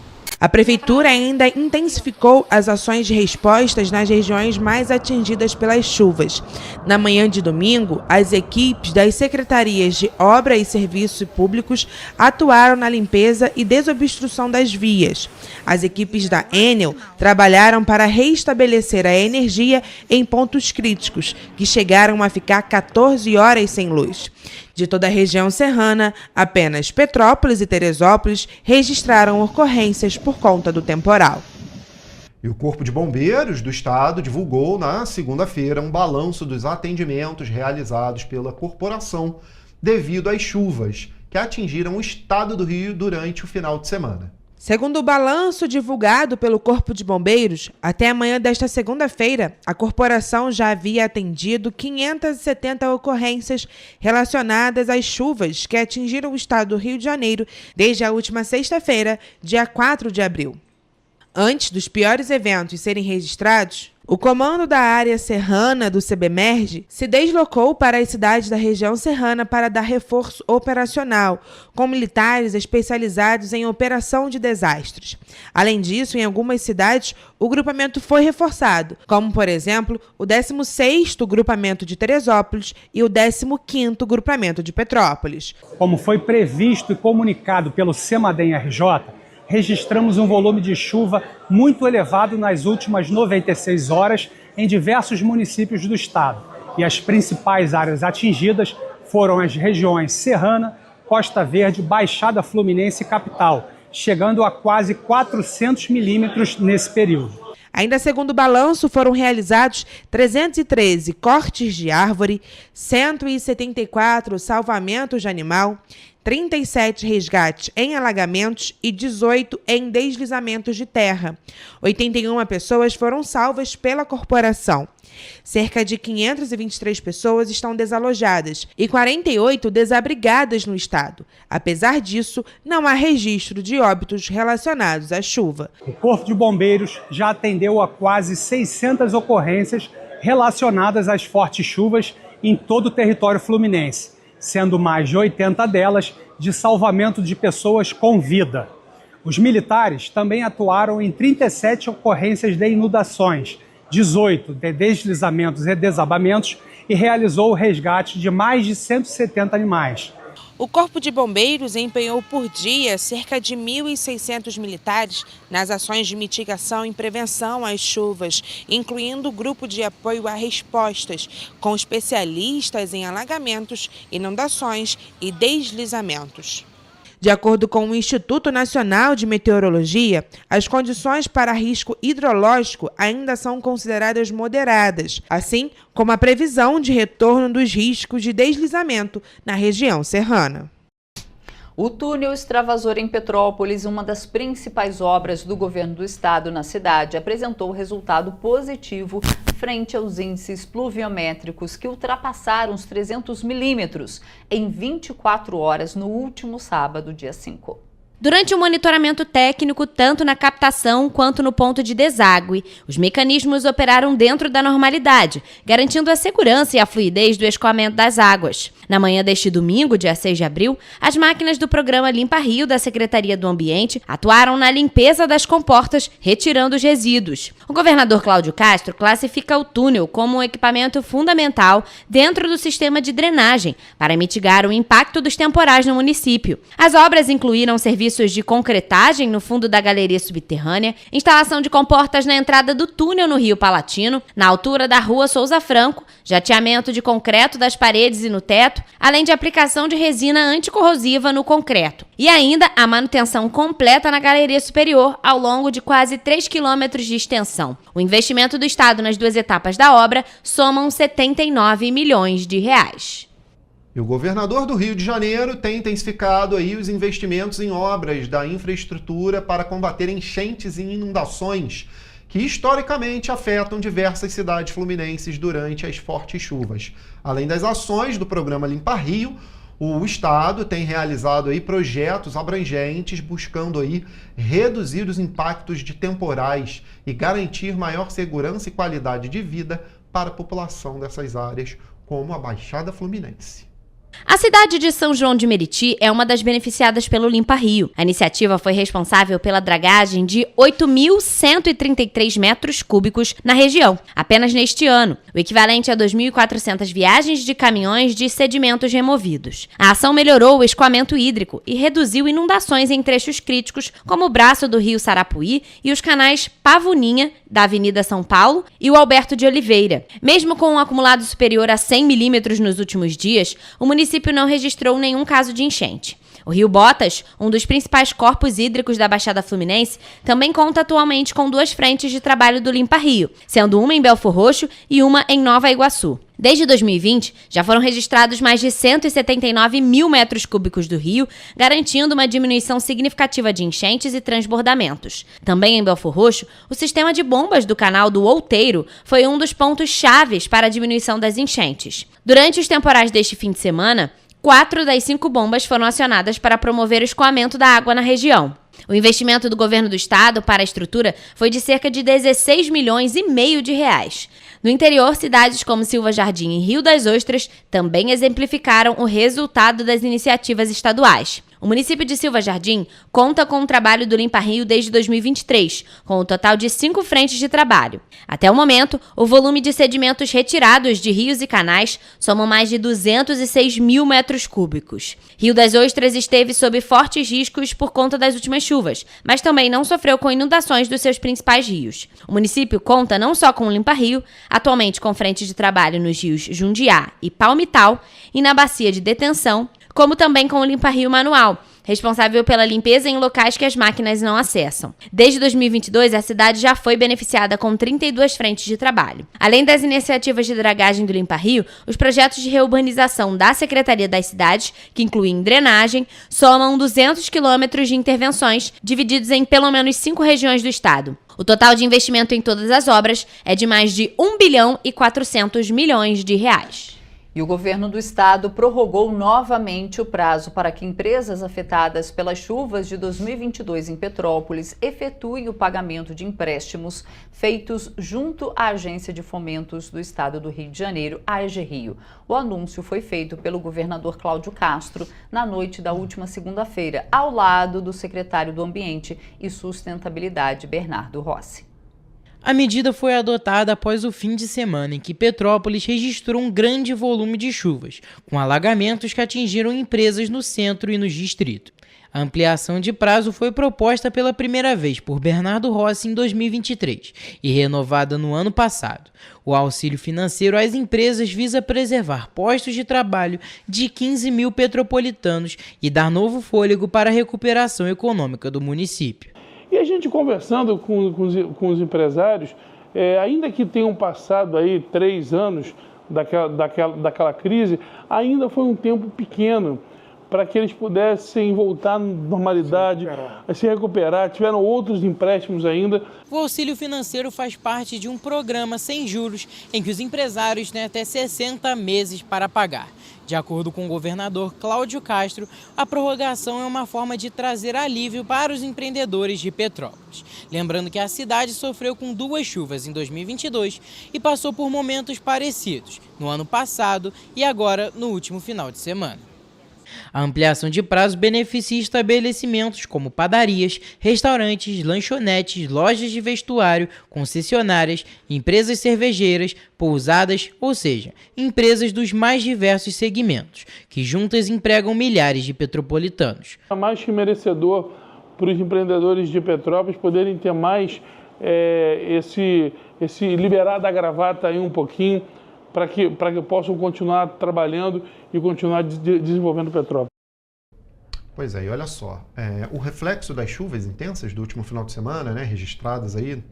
A Prefeitura ainda intensificou as ações de respostas nas regiões mais atingidas pelas chuvas. Na manhã de domingo, as equipes das Secretarias de Obra e Serviços Públicos atuaram na limpeza e desobstrução das vias. As equipes da Enel trabalharam para restabelecer a energia em pontos críticos, que chegaram a ficar 14 horas sem luz. De toda a região serrana, apenas Petrópolis e Teresópolis registraram ocorrências por conta do temporal. E o Corpo de Bombeiros do Estado divulgou na segunda-feira um balanço dos atendimentos realizados pela corporação devido às chuvas que atingiram o estado do Rio durante o final de semana. Segundo o balanço divulgado pelo Corpo de Bombeiros, até amanhã desta segunda-feira, a corporação já havia atendido 570 ocorrências relacionadas às chuvas que atingiram o estado do Rio de Janeiro desde a última sexta-feira, dia 4 de abril. Antes dos piores eventos serem registrados, o comando da área serrana do CBMERG se deslocou para as cidades da região serrana para dar reforço operacional, com militares especializados em operação de desastres. Além disso, em algumas cidades, o grupamento foi reforçado, como, por exemplo, o 16º Grupamento de Teresópolis e o 15º Grupamento de Petrópolis. Como foi previsto e comunicado pelo CEMADEM-RJ, registramos um volume de chuva muito elevado nas últimas 96 horas em diversos municípios do estado. E as principais áreas atingidas foram as regiões Serrana, Costa Verde, Baixada Fluminense e Capital, chegando a quase 400 milímetros nesse período. Ainda segundo o balanço, foram realizados 313 cortes de árvore, 174 salvamentos de animal, 37 resgates em alagamentos e 18 em deslizamentos de terra. 81 pessoas foram salvas pela corporação. Cerca de 523 pessoas estão desalojadas e 48 desabrigadas no estado. Apesar disso, não há registro de óbitos relacionados à chuva. O Corpo de Bombeiros já atendeu a quase 600 ocorrências relacionadas às fortes chuvas em todo o território fluminense, sendo mais de 80 delas de salvamento de pessoas com vida. Os militares também atuaram em 37 ocorrências de inundações, 18 de deslizamentos e desabamentos e realizou o resgate de mais de 170 animais. O Corpo de Bombeiros empenhou por dia cerca de 1.600 militares nas ações de mitigação e prevenção às chuvas, incluindo o grupo de apoio a respostas, com especialistas em alagamentos, inundações e deslizamentos. De acordo com o Instituto Nacional de Meteorologia, as condições para risco hidrológico ainda são consideradas moderadas, assim como a previsão de retorno dos riscos de deslizamento na região serrana. O túnel extravasor em Petrópolis, uma das principais obras do governo do estado na cidade, apresentou resultado positivo frente aos índices pluviométricos que ultrapassaram os 300 milímetros em 24 horas no último sábado, dia 5. Durante o monitoramento técnico, tanto na captação quanto no ponto de deságue, os mecanismos operaram dentro da normalidade, garantindo a segurança e a fluidez do escoamento das águas. Na manhã deste domingo, dia 6 de abril, as máquinas do programa Limpa Rio da Secretaria do Ambiente atuaram na limpeza das comportas, retirando os resíduos. O governador Cláudio Castro classifica o túnel como um equipamento fundamental dentro do sistema de drenagem para mitigar o impacto dos temporais no município. As obras incluíram serviços de concretagem no fundo da galeria subterrânea, instalação de comportas na entrada do túnel no Rio Palatino, na altura da Rua Souza Franco, jateamento de concreto das paredes e no teto, além de aplicação de resina anticorrosiva no concreto. E ainda a manutenção completa na galeria superior, ao longo de quase 3 quilômetros de extensão. O investimento do Estado nas 2 etapas da obra somam 79 milhões de reais. E o governador do Rio de Janeiro tem intensificado aí os investimentos em obras da infraestrutura para combater enchentes e inundações que historicamente afetam diversas cidades fluminenses durante as fortes chuvas. Além das ações do programa Limpa Rio, o Estado tem realizado aí projetos abrangentes buscando aí reduzir os impactos de temporais e garantir maior segurança e qualidade de vida para a população dessas áreas, como a Baixada Fluminense. A cidade de São João de Meriti é uma das beneficiadas pelo Limpa Rio. A iniciativa foi responsável pela dragagem de 8.133 metros cúbicos na região, apenas neste ano, o equivalente a 2.400 viagens de caminhões de sedimentos removidos. A ação melhorou o escoamento hídrico e reduziu inundações em trechos críticos, como o braço do rio Sarapuí e os canais Pavuninha, da Avenida São Paulo, e o Alberto de Oliveira. Mesmo com um acumulado superior a 100 milímetros nos últimos dias, o município não registrou nenhum caso de enchente. O Rio Botas, um dos principais corpos hídricos da Baixada Fluminense, também conta atualmente com 2 frentes de trabalho do Limpa Rio, sendo uma em Belfor Roxo e uma em Nova Iguaçu. Desde 2020, já foram registrados mais de 179 mil metros cúbicos do rio, garantindo uma diminuição significativa de enchentes e transbordamentos. Também em Belfor Roxo, o sistema de bombas do canal do Outeiro foi um dos pontos chaves para a diminuição das enchentes. Durante os temporais deste fim de semana, 4 das 5 bombas foram acionadas para promover o escoamento da água na região. O investimento do governo do estado para a estrutura foi de cerca de 16 milhões e meio de reais. No interior, cidades como Silva Jardim e Rio das Ostras também exemplificaram o resultado das iniciativas estaduais. O município de Silva Jardim conta com o trabalho do Limpa Rio desde 2023, com um total de 5 frentes de trabalho. Até o momento, o volume de sedimentos retirados de rios e canais soma mais de 206 mil metros cúbicos. Rio das Ostras esteve sob fortes riscos por conta das últimas chuvas, mas também não sofreu com inundações dos seus principais rios. O município conta não só com o Limpa Rio, atualmente com frente de trabalho nos rios Jundiá e Palmital e na bacia de detenção, como também com o Limpa Rio manual, responsável pela limpeza em locais que as máquinas não acessam. Desde 2022, a cidade já foi beneficiada com 32 frentes de trabalho. Além das iniciativas de dragagem do Limpa Rio, os projetos de reurbanização da Secretaria das Cidades, que incluem drenagem, somam 200 quilômetros de intervenções, divididos em pelo menos 5 regiões do estado. O total de investimento em todas as obras é de mais de 1 bilhão e 400 milhões de reais. E o governo do estado prorrogou novamente o prazo para que empresas afetadas pelas chuvas de 2022 em Petrópolis efetuem o pagamento de empréstimos feitos junto à Agência de Fomentos do Estado do Rio de Janeiro, a AGRIO. O anúncio foi feito pelo governador Cláudio Castro na noite da última segunda-feira, ao lado do secretário do Ambiente e Sustentabilidade, Bernardo Rossi. A medida foi adotada após o fim de semana em que Petrópolis registrou um grande volume de chuvas, com alagamentos que atingiram empresas no centro e nos distritos. A ampliação de prazo foi proposta pela primeira vez por Bernardo Rossi em 2023 e renovada no ano passado. O auxílio financeiro às empresas visa preservar postos de trabalho de 15 mil petropolitanos e dar novo fôlego para a recuperação econômica do município. E a gente conversando com os empresários, ainda que tenham passado aí 3 anos daquela crise, ainda foi um tempo pequeno para que eles pudessem voltar à normalidade, a se recuperar. Tiveram outros empréstimos ainda. O auxílio financeiro faz parte de um programa sem juros em que os empresários têm até 60 meses para pagar. De acordo com o governador Cláudio Castro, a prorrogação é uma forma de trazer alívio para os empreendedores de Petrópolis. Lembrando que a cidade sofreu com 2 chuvas em 2022 e passou por momentos parecidos no ano passado e agora no último final de semana. A ampliação de prazo beneficia estabelecimentos como padarias, restaurantes, lanchonetes, lojas de vestuário, concessionárias, empresas cervejeiras, pousadas, ou seja, empresas dos mais diversos segmentos, que juntas empregam milhares de petropolitanos. É mais que merecedor para os empreendedores de Petrópolis poderem ter mais esse liberar da gravata aí um pouquinho, para que possam continuar trabalhando e continuar desenvolvendo Petrópolis. Pois é, e olha só, o reflexo das chuvas intensas do último final de semana, né, registradas aí,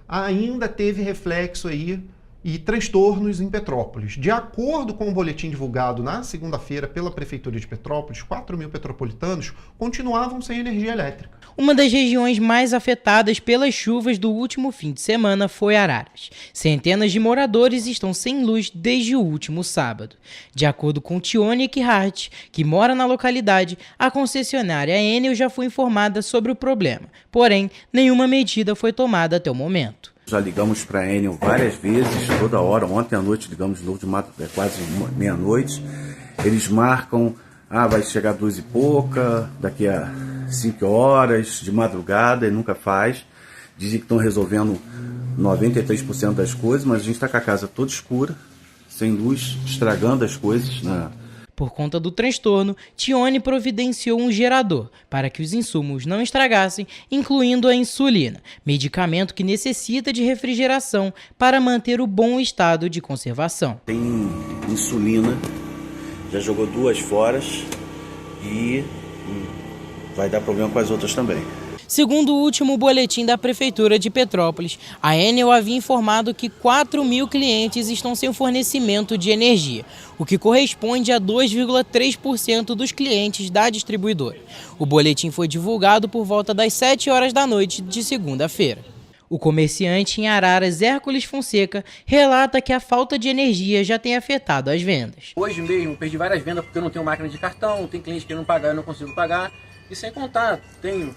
ainda teve reflexo aí e transtornos em Petrópolis. De acordo com o boletim divulgado na segunda-feira pela Prefeitura de Petrópolis, 4.000 petropolitanos continuavam sem energia elétrica. Uma das regiões mais afetadas pelas chuvas do último fim de semana foi Araras. Centenas de moradores estão sem luz desde o último sábado. De acordo com Tione Eckhardt, que mora na localidade, a concessionária Enel já foi informada sobre o problema. Porém, nenhuma medida foi tomada até o momento. Já ligamos para a Enel várias vezes, toda hora. Ontem à noite ligamos de novo, quase meia-noite. Eles marcam, vai chegar 2 e pouca, daqui a 5 horas, de madrugada, e nunca faz. Dizem que estão resolvendo 93% das coisas, mas a gente está com a casa toda escura, sem luz, estragando as coisas, né? Por conta do transtorno, Tione providenciou um gerador para que os insumos não estragassem, incluindo a insulina, medicamento que necessita de refrigeração para manter o bom estado de conservação. Tem insulina, já jogou 2 fora e vai dar problema com as outras também. Segundo o último boletim da Prefeitura de Petrópolis, a Enel havia informado que 4.000 clientes estão sem fornecimento de energia, o que corresponde a 2,3% dos clientes da distribuidora. O boletim foi divulgado por volta das 7 horas da noite de segunda-feira. O comerciante em Araras, Hércules Fonseca, relata que a falta de energia já tem afetado as vendas. Hoje mesmo perdi várias vendas porque eu não tenho máquina de cartão, tem cliente que não pagar, eu não consigo pagar. E sem contar, tenho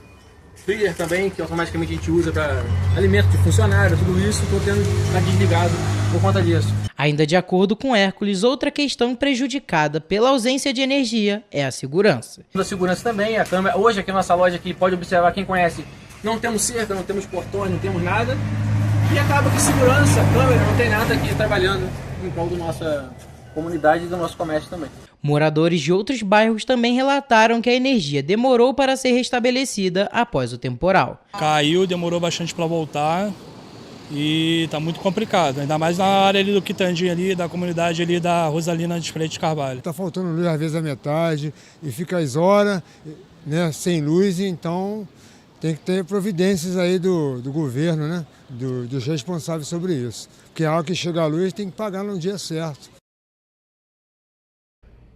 freezer também, que automaticamente a gente usa para alimento de funcionário, tudo isso, estou tendo que estar desligado por conta disso. Ainda de acordo com Hércules, outra questão prejudicada pela ausência de energia é a segurança. A segurança também, a câmera. Hoje aqui na nossa loja, aqui, pode observar, quem conhece, não temos cerca, não temos portões, não temos nada. E acaba que segurança, câmera, não tem nada aqui trabalhando em prol da nossa comunidade e do nosso comércio também. Moradores de outros bairros também relataram que a energia demorou para ser restabelecida após o temporal. Caiu, demorou bastante para voltar e está muito complicado, ainda mais na área ali do Quitandinho, ali, da comunidade ali da Rosalina de Freitas Carvalho. Está faltando luz às vezes a metade e fica às horas, né, sem luz, então tem que ter providências aí do governo, né, dos responsáveis sobre isso. Porque a hora que chega a luz tem que pagar no dia certo.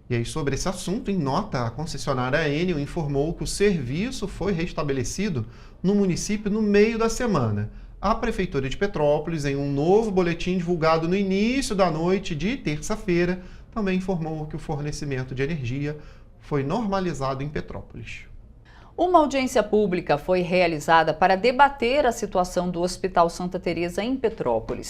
E aí, sobre esse assunto, em nota, a concessionária Enel informou que o serviço foi restabelecido no município no meio da semana. A Prefeitura de Petrópolis, em um novo boletim divulgado no início da noite de terça-feira, também informou que o fornecimento de energia foi normalizado em Petrópolis. Uma audiência pública foi realizada para debater a situação do Hospital Santa Teresa em Petrópolis.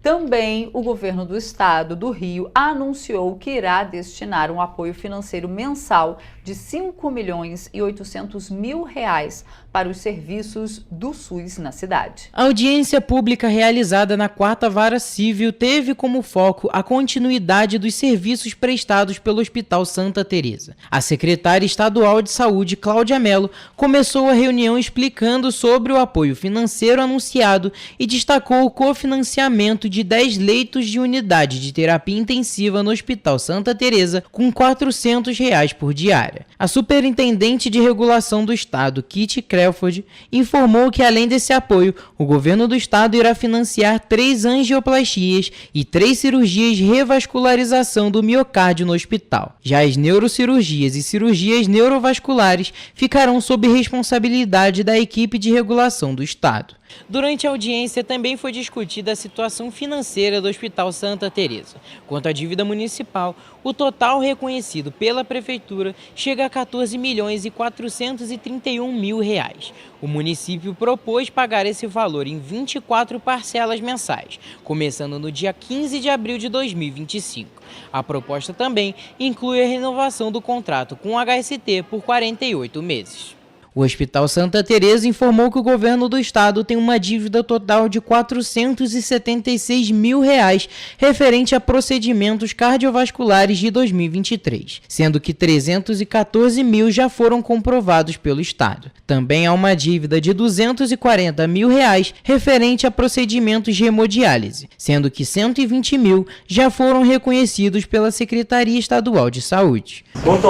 Também o governo do estado do Rio anunciou que irá destinar um apoio financeiro mensal de R$ 5.800.000 para os serviços do SUS na cidade. A audiência pública realizada na 4ª Vara Civil teve como foco a continuidade dos serviços prestados pelo Hospital Santa Teresa. A secretária estadual de Saúde, Cláudia Mello, começou a reunião explicando sobre o apoio financeiro anunciado e destacou o cofinanciamento de 10 leitos de unidade de terapia intensiva no Hospital Santa Teresa com R$ 400 por diária. A superintendente de regulação do estado, Kitty Creu, Telford, informou que, além desse apoio, o governo do estado irá financiar 3 angioplastias e 3 cirurgias de revascularização do miocárdio no hospital. Já as neurocirurgias e cirurgias neurovasculares ficarão sob responsabilidade da equipe de regulação do estado. Durante a audiência também foi discutida a situação financeira do Hospital Santa Teresa. Quanto à dívida municipal, o total reconhecido pela Prefeitura chega a R$14.431.000. O município propôs pagar esse valor em 24 parcelas mensais, começando no dia 15 de abril de 2025. A proposta também inclui a renovação do contrato com o HST por 48 meses. O Hospital Santa Teresa informou que o governo do estado tem uma dívida total de R$476.000 referente a procedimentos cardiovasculares de 2023, sendo que R$314.000 já foram comprovados pelo estado. Também há uma dívida de R$240.000 referente a procedimentos de hemodiálise, sendo que R$120.000 já foram reconhecidos pela Secretaria Estadual de Saúde. Quanto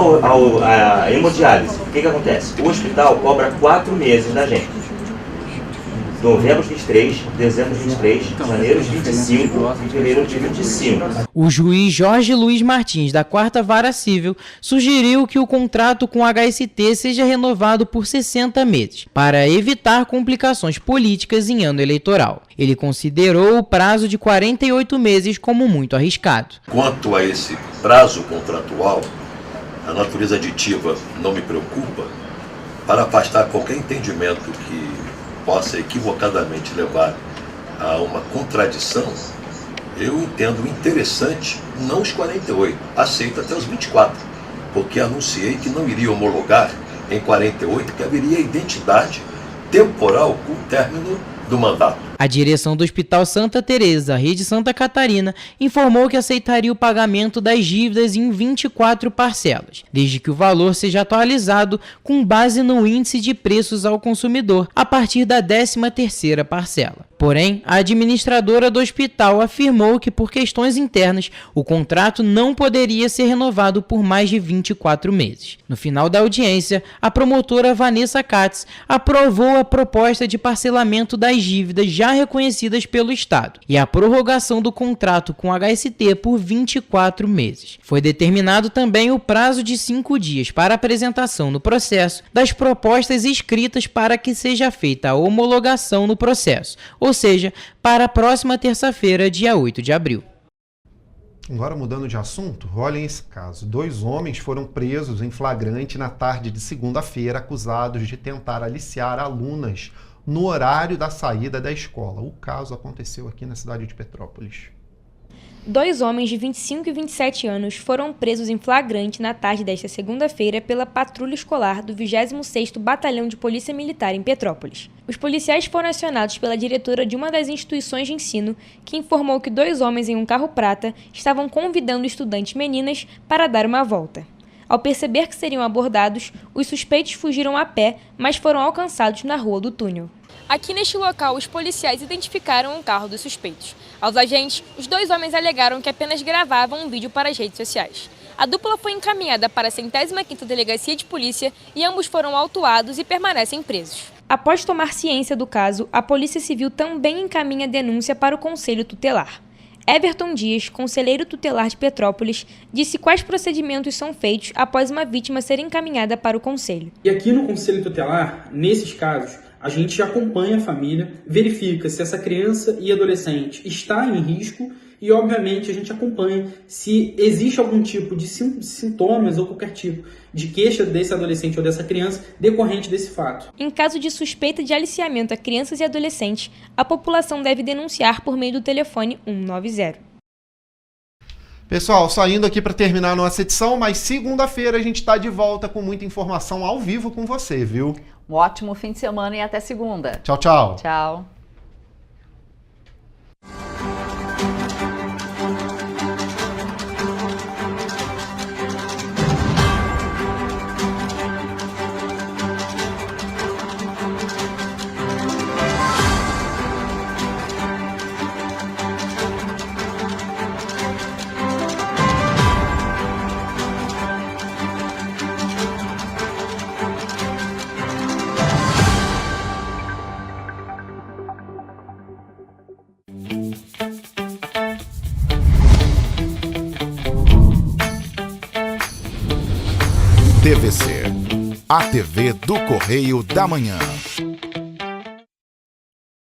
à hemodiálise, o que acontece? O hospital cobra 4 meses da gente. Novembro de 23, dezembro de 23, janeiro de 25, fevereiro de 25. O juiz Jorge Luiz Martins, da 4ª Vara Civil, sugeriu que o contrato com o HST seja renovado por 60 meses, para evitar complicações políticas em ano eleitoral. Ele considerou o prazo de 48 meses como muito arriscado. Quanto a esse prazo contratual, a natureza aditiva não me preocupa, para afastar qualquer entendimento que possa equivocadamente levar a uma contradição, eu entendo interessante não os 48, aceito até os 24, porque anunciei que não iria homologar em 48, que haveria identidade temporal com o término do mandato. A direção do Hospital Santa Teresa, Rede Santa Catarina, informou que aceitaria o pagamento das dívidas em 24 parcelas, desde que o valor seja atualizado com base no índice de preços ao consumidor a partir da 13ª parcela. Porém, a administradora do hospital afirmou que, por questões internas, o contrato não poderia ser renovado por mais de 24 meses. No final da audiência, a promotora Vanessa Katz aprovou a proposta de parcelamento das dívidas já reconhecidas pelo Estado e a prorrogação do contrato com a HST por 24 meses. Foi determinado também o prazo de 5 dias para apresentação no processo das propostas escritas para que seja feita a homologação no processo, ou seja, para a próxima terça-feira, dia 8 de abril. Agora, mudando de assunto, olhem esse caso. 2 homens foram presos em flagrante na tarde de segunda-feira, acusados de tentar aliciar alunas no horário da saída da escola. O caso aconteceu aqui na cidade de Petrópolis. 2 homens de 25 e 27 anos foram presos em flagrante na tarde desta segunda-feira pela patrulha escolar do 26º Batalhão de Polícia Militar em Petrópolis. Os policiais foram acionados pela diretora de uma das instituições de ensino, que informou que 2 homens em um carro prata estavam convidando estudantes meninas para dar uma volta. Ao perceber que seriam abordados, os suspeitos fugiram a pé, mas foram alcançados na Rua do Túnel. Aqui neste local, os policiais identificaram o carro dos suspeitos. Aos agentes, os 2 homens alegaram que apenas gravavam um vídeo para as redes sociais. A dupla foi encaminhada para a 105ª Delegacia de Polícia e ambos foram autuados e permanecem presos. Após tomar ciência do caso, a Polícia Civil também encaminha denúncia para o Conselho Tutelar. Everton Dias, conselheiro tutelar de Petrópolis, disse quais procedimentos são feitos após uma vítima ser encaminhada para o Conselho. E aqui no Conselho Tutelar, nesses casos, a gente acompanha a família, verifica se essa criança e adolescente está em risco e, obviamente, a gente acompanha se existe algum tipo de sintomas ou qualquer tipo de queixa desse adolescente ou dessa criança decorrente desse fato. Em caso de suspeita de aliciamento a crianças e adolescentes, a população deve denunciar por meio do telefone 190. Pessoal, saindo aqui para terminar a nossa edição, mas segunda-feira a gente está de volta com muita informação ao vivo com você, viu? Um ótimo fim de semana e até segunda. Tchau, tchau. Tchau. TVC, a TV do Correio da Manhã.